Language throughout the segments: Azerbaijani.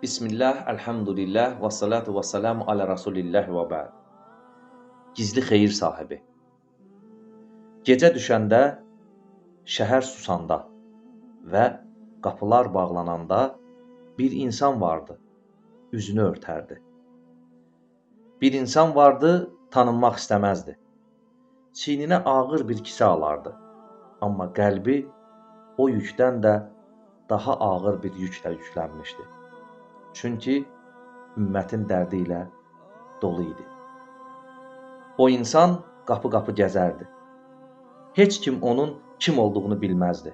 Bismillah, elhamdülillah, və salatu və salamu alə rasulillah və bə'd. Gizli xeyir sahibi. Gecə düşəndə, şəhər susanda və qapılar bağlananda bir insan vardı, üzünü örtərdi. Bir insan vardı, tanınmaq istəməzdi. Çiyninə ağır bir kisə alardı. Amma qəlbi o yükdən də daha ağır bir yüklə yüklənmişdi. Çünki ümmətin dərdi ilə dolu idi. O insan qapı-qapı gəzərdi. Heç kim onun kim olduğunu bilməzdi.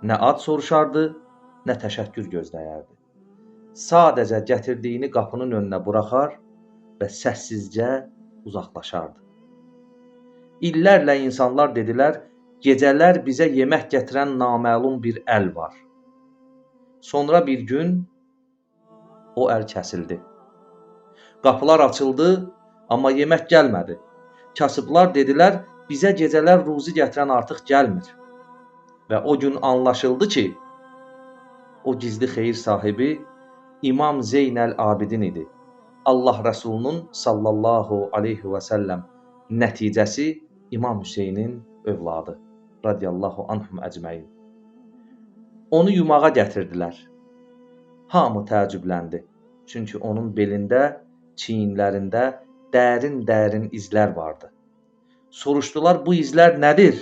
Nə ad soruşardı, nə təşəkkür gözləyərdi. Sadəcə gətirdiyini qapının önünə buraxar və səssizcə uzaqlaşardı. İllərlə insanlar dedilər, gecələr bizə yemək gətirən naməlum bir əl var. Sonra bir gün o əl kəsildi. Qapılar açıldı, amma yemək gəlmədi. Kasıblar dedilər, bizə gecələr ruzi gətirən artıq gəlmir. Və o gün anlaşıldı ki, o gizli xeyir sahibi İmam Zeynəl Abidin idi. Allah Rəsulunun sallallahu aleyhi və səlləm nəticəsi İmam Hüseynin övladı. Radiyallahu anhum əcməin. Onu yumağa gətirdilər. Hamı təəccübləndi. Çünki onun belində, çiyinlərində dərin-dərin izlər vardı. Soruşdular, bu izlər nədir?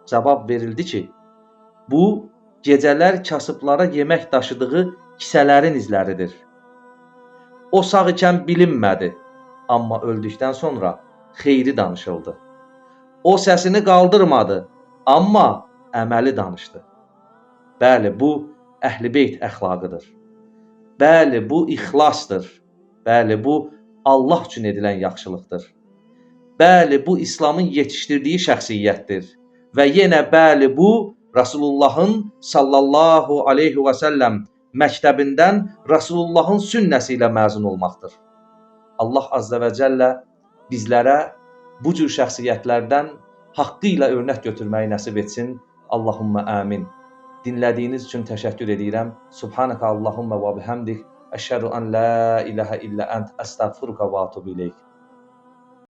Cavab verildi ki, bu gecələr kasıblara yemək daşıdığı kisələrin izləridir. O sağ ikən bilinmədi, amma öldükdən sonra xeyri danışıldı. O səsini qaldırmadı, amma əməli danışdı. Bəli, bu Əhl-i Beyt əxlaqıdır. Bəli, bu ixlasdır. Bəli, bu Allah üçün edilən yaxşılıqdır. Bəli, bu İslamın yetişdirdiyi şəxsiyyətdir. Və yenə bəli, bu Rasulullahın sallallahu aleyhi və səlləm məktəbindən Rasulullahın sünnəsi ilə məzun olmaqdır. Allah Azza və Cəllə bizlərə bu cür şəxsiyyətlərdən haqqı ilə örnək götürməyi nəsib etsin. Allahumma amin. Dinlədiyiniz üçün təşəkkür edirəm. Subhanaka Allahumma və bihamdik. Əşhədu an la ilahə illə ənt əstəğfiruka və atubu ileyk.